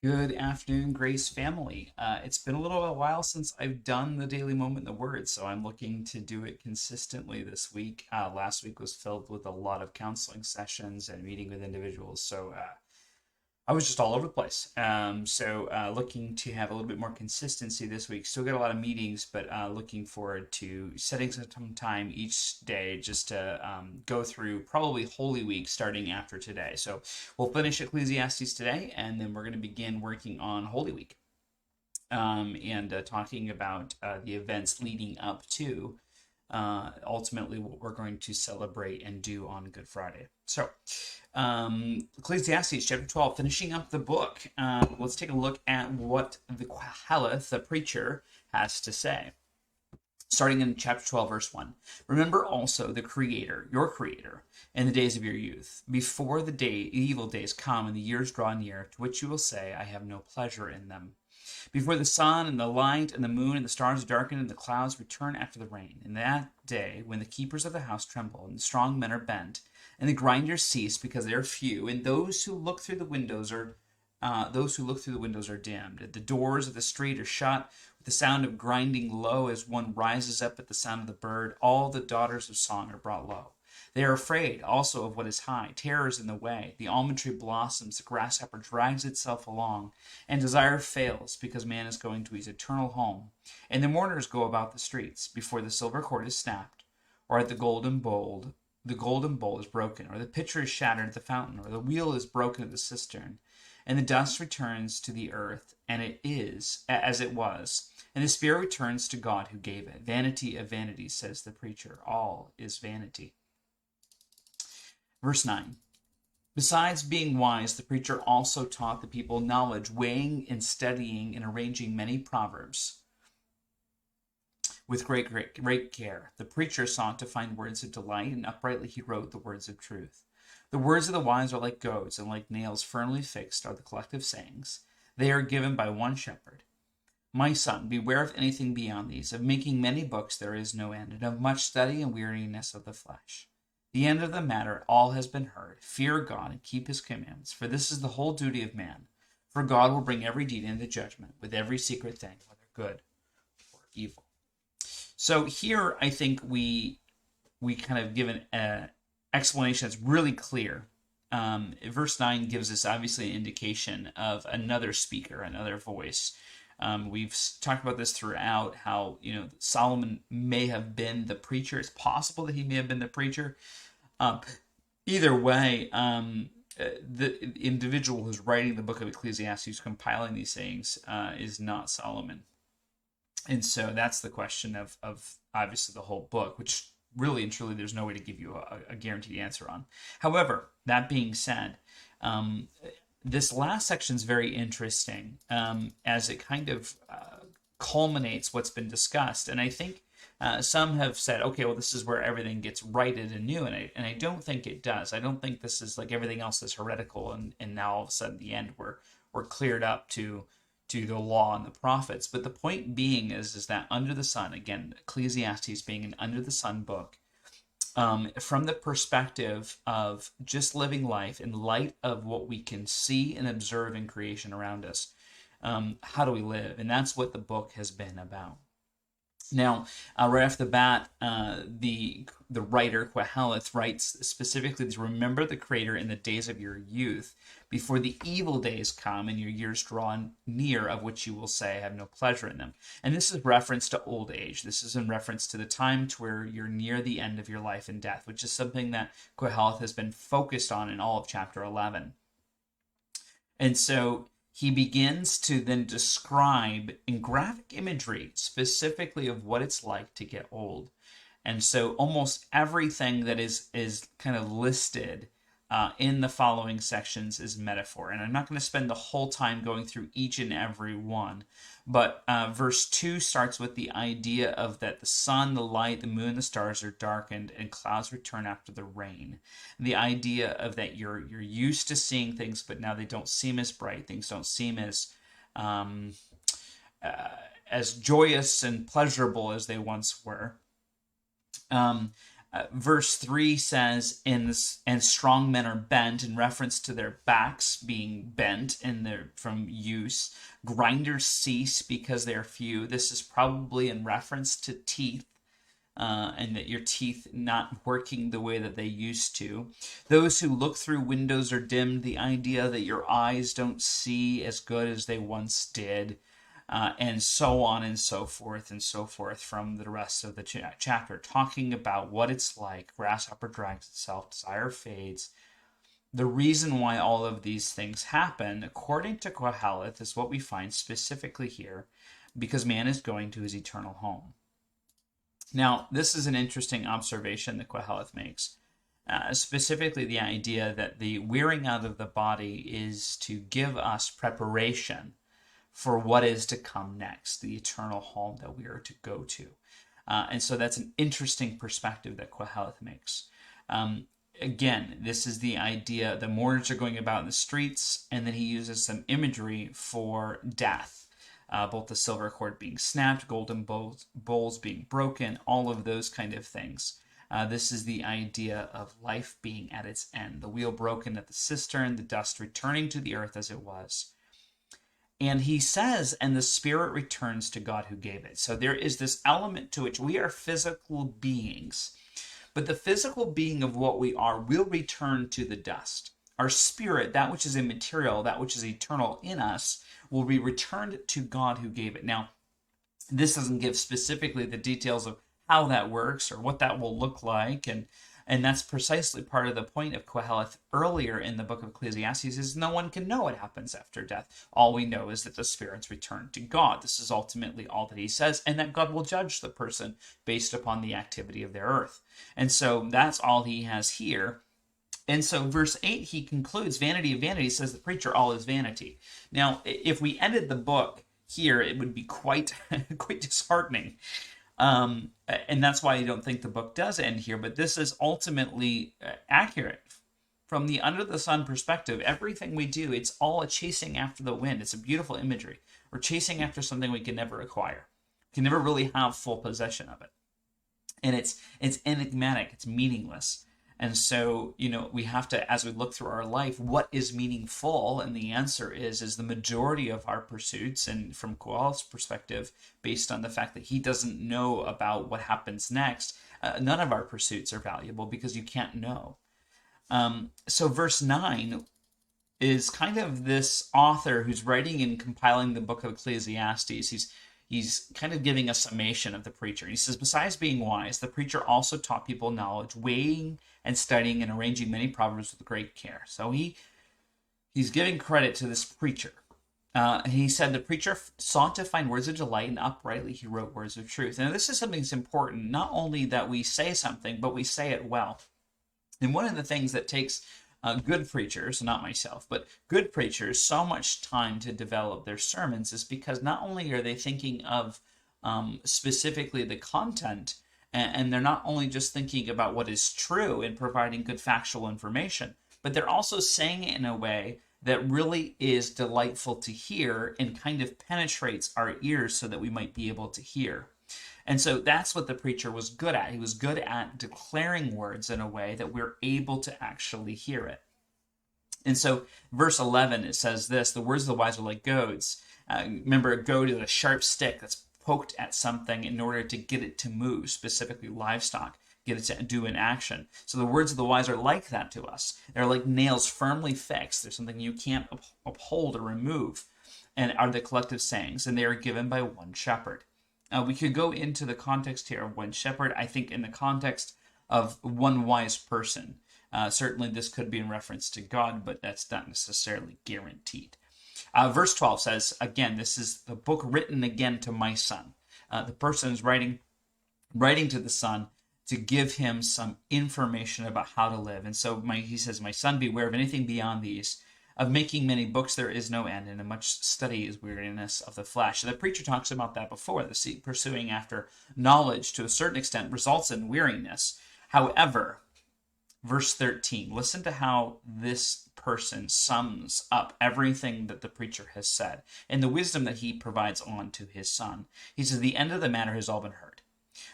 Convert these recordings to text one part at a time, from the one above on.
Good afternoon, Grace family. It's been a little while since I've done the Daily Moment in the Word, so I'm looking to do it consistently this week. Last week was filled with a lot of counseling sessions and meeting with individuals, so I was just all over the place. Looking to have a little bit more consistency this week. Still got a lot of meetings, but looking forward to setting some time each day just to go through probably Holy Week starting after today. So we'll finish Ecclesiastes today, and then we're going to begin working on Holy Week and talking about the events leading up to ultimately what we're going to celebrate and do on Good Friday. So, Ecclesiastes chapter 12, finishing up the book. Let's take a look at what the Koheleth, the preacher, has to say. Starting in chapter 12, verse 1. Remember also the Creator, your Creator, in the days of your youth, before the evil days come and the years draw near, to which you will say, I have no pleasure in them. Before the sun and the light and the moon and the stars darken and the clouds return after the rain. In that day, when the keepers of the house tremble and the strong men are bent, and the grinders cease because they are few, and those who look through the windows are dimmed. The doors of the street are shut with the sound of grinding low as one rises up at the sound of the bird. All the daughters of song are brought low. They are afraid also of what is high. Terror is in the way. The almond tree blossoms, the grasshopper drags itself along, and desire fails because man is going to his eternal home. And the mourners go about the streets before the silver cord is snapped, or at the golden bowl is broken, or the pitcher is shattered at the fountain, or the wheel is broken at the cistern. And the dust returns to the earth, and it is as it was. And the spirit returns to God who gave it. Vanity of vanities, says the preacher. All is vanity. Verse 9. Besides being wise, the preacher also taught the people knowledge, weighing and studying and arranging many proverbs with great care. The preacher sought to find words of delight, and uprightly he wrote the words of truth. The words of the wise are like goads, and like nails firmly fixed are the collective sayings. They are given by one shepherd. My son, beware of anything beyond these. Of making many books there is no end, and of much study and weariness of the flesh. The end of the matter all has been heard. Fear God and keep his commandments, for this is the whole duty of man. For God will bring every deed into judgment, with every secret thing, whether good or evil. So here I think we kind of give an explanation that's really clear. Verse 9 gives us obviously an indication of another speaker, another voice. We've talked about this throughout, how Solomon may have been the preacher. It's possible that he may have been the preacher. Either way, the individual who's writing the book of Ecclesiastes, who's compiling these sayings, is not Solomon. And so that's the question of obviously the whole book, which really and truly there's no way to give you a guaranteed answer on. However, that being said, this last section is very interesting as it kind of culminates what's been discussed. And I think some have said, okay, well, this is where everything gets righted anew. And I don't think it does. I don't think this is like everything else is heretical. And now all of a sudden, at the end, we're cleared up to the law and the prophets. But the point being is that under the sun, again, Ecclesiastes being an under the sun book, from the perspective of just living life in light of what we can see and observe in creation around us, how do we live? And that's what the book has been about. Now, right off the bat, the writer, Koheleth, writes specifically to remember the Creator in the days of your youth, before the evil days come and your years draw near, of which you will say, I have no pleasure in them. And this is reference to old age. This is in reference to the time to where you're near the end of your life and death, which is something that Koheleth has been focused on in all of chapter 11. And so he begins to then describe in graphic imagery specifically of what it's like to get old. And so almost everything that is kind of listed in the following sections is metaphor. And I'm not going to spend the whole time going through each and every one. But verse 2 starts with the idea of that the sun, the light, the moon, the stars are darkened, and clouds return after the rain. And the idea of that you're used to seeing things, but now they don't seem as bright. Things don't seem as joyous and pleasurable as they once were. Verse 3 says, and strong men are bent, in reference to their backs being bent from use. Grinders cease because they are few. This is probably in reference to teeth, and that your teeth not working the way that they used to. Those who look through windows are dimmed, the idea that your eyes don't see as good as they once did. And so on and so forth from the rest of the chapter, talking about what it's like. Grasshopper drags itself, desire fades. The reason why all of these things happen, according to Koheleth, is what we find specifically here, because man is going to his eternal home. Now, this is an interesting observation that Koheleth makes. Specifically, the idea that the wearing out of the body is to give us preparation for what is to come next, the eternal home that we are to go to. And so that's an interesting perspective that Koheleth makes. Again, this is the idea, the mourners are going about in the streets, and then he uses some imagery for death. Both the silver cord being snapped, golden bowls being broken, all of those kind of things. This is the idea of life being at its end, the wheel broken at the cistern, the dust returning to the earth as it was. And he says, and the spirit returns to God who gave it. So there is this element to which we are physical beings, but the physical being of what we are will return to the dust. Our spirit, that which is immaterial, that which is eternal in us, will be returned to God who gave it. Now, this doesn't give specifically the details of how that works or what that will look like, and that's precisely part of the point of Koheleth earlier in the book of Ecclesiastes, is no one can know what happens after death. All we know is that the spirits return to God. This is ultimately all that he says, and that God will judge the person based upon the activity of their earth. And so that's all he has here. And so verse 8, he concludes, vanity of vanity, says the preacher, all is vanity. Now, if we ended the book here, it would be quite disheartening. And that's why I don't think the book does end here, but this is ultimately accurate. From the under the sun perspective, everything we do, it's all a chasing after the wind. It's a beautiful imagery. We're chasing after something we can never acquire. We can never really have full possession of it. And it's enigmatic, it's meaningless. And so, we have to, as we look through our life, what is meaningful? And the answer is the majority of our pursuits, and from Koheleth's perspective, based on the fact that he doesn't know about what happens next, none of our pursuits are valuable because you can't know. So verse 9 is kind of this author who's writing and compiling the book of Ecclesiastes. He's kind of giving a summation of the preacher. He says, besides being wise, the preacher also taught people knowledge, weighing and studying and arranging many proverbs with great care. So he's giving credit to this preacher. He said the preacher sought to find words of delight, and uprightly he wrote words of truth. And this is something that's important, not only that we say something, but we say it well. And one of the things that takes good preachers, not myself, but good preachers, so much time to develop their sermons is because not only are they thinking of specifically the content, and they're not only just thinking about what is true and providing good factual information, but they're also saying it in a way that really is delightful to hear and kind of penetrates our ears so that we might be able to hear. And so that's what the preacher was good at. He was good at declaring words in a way that we're able to actually hear it. And so verse 11, it says this, the words of the wise are like goads. Remember, a goad is a sharp stick that's poked at something in order to get it to move, specifically livestock, get it to do an action. So the words of the wise are like that to us. They're like nails firmly fixed. There's something you can't uphold or remove, and are the collective sayings, and they are given by one shepherd. We could go into the context here of one shepherd, I think in the context of one wise person. Certainly this could be in reference to God, but that's not necessarily guaranteed. Verse 12 says, again, this is the book written again to my son. The person is writing to the son to give him some information about how to live. And so he says, my son, beware of anything beyond these. Of making many books there is no end, and in much study is weariness of the flesh. So the preacher talks about that before. The pursuing after knowledge to a certain extent results in weariness. However, verse 13, listen to how this person sums up everything that the preacher has said and the wisdom that he provides on to his son. He says, the end of the matter has all been heard.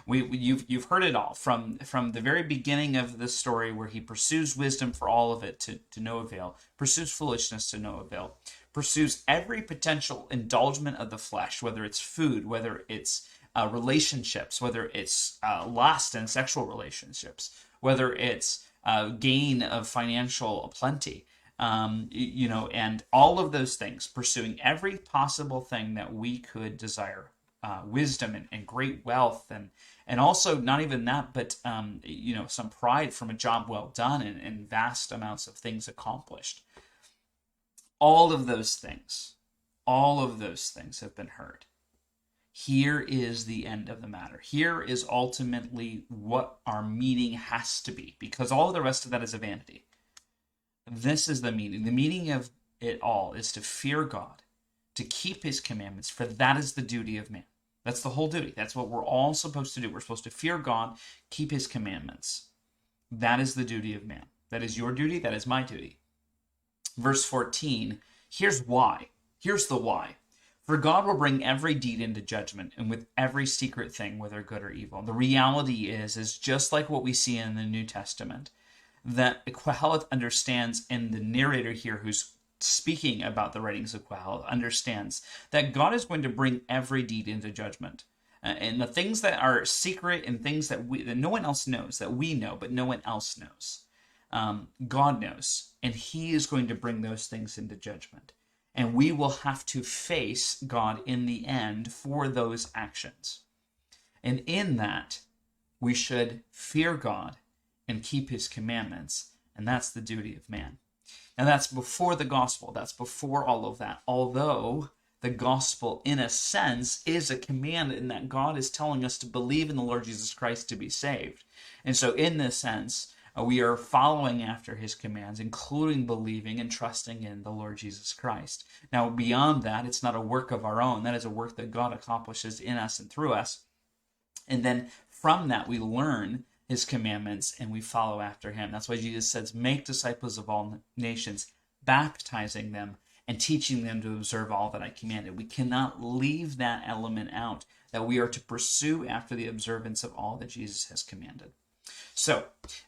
You've heard it all from the very beginning of the story, where he pursues wisdom for all of it to no avail, pursues foolishness to no avail, pursues every potential indulgement of the flesh, whether it's food, whether it's relationships, whether it's lust and sexual relationships, whether it's gain of financial plenty, and all of those things, pursuing every possible thing that we could desire, wisdom and great wealth, and also not even that, but some pride from a job well done, and vast amounts of things accomplished. All of those things, have been heard. Here is the end of the matter. Here is ultimately what our meaning has to be, because all of the rest of that is a vanity. This is the meaning. The meaning of it all is to fear God, to keep his commandments, for that is the duty of man. That's the whole duty. That's what we're all supposed to do. We're supposed to fear God, keep his commandments. That is the duty of man. That is your duty. That is my duty. Verse 14, here's why. Here's the why. For God will bring every deed into judgment, and with every secret thing, whether good or evil. The reality is just like what we see in the New Testament, that Kohelet understands, and the narrator here who's speaking about the writings of Kohelet understands, that God is going to bring every deed into judgment. And the things that are secret, and things that no one else knows, that we know, but no one else knows, God knows, and he is going to bring those things into judgment. And we will have to face God in the end for those actions. And in that, we should fear God and keep his commandments. And that's the duty of man. And that's before the gospel. That's before all of that. Although the gospel, in a sense, is a command in that God is telling us to believe in the Lord Jesus Christ to be saved. And so in this sense, we are following after his commands, including believing and trusting in the Lord Jesus Christ. Now, beyond that, it's not a work of our own. That is a work that God accomplishes in us and through us. And then from that, we learn his commandments and we follow after him. That's why Jesus says, make disciples of all nations, baptizing them and teaching them to observe all that I commanded. We cannot leave that element out, that we are to pursue after the observance of all that Jesus has commanded. So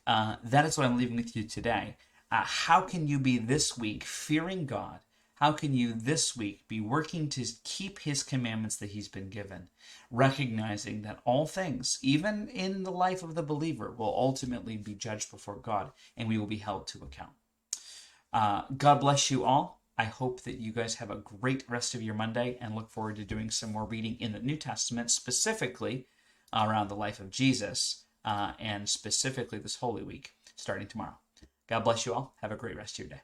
that is what I'm leaving with you today. How can you be this week fearing God? How can you this week be working to keep his commandments that he's been given, recognizing that all things, even in the life of the believer, will ultimately be judged before God, and we will be held to account. God bless you all. I hope that you guys have a great rest of your Monday, and look forward to doing some more reading in the New Testament, specifically around the life of Jesus, and specifically this Holy Week, starting tomorrow. God bless you all. Have a great rest of your day.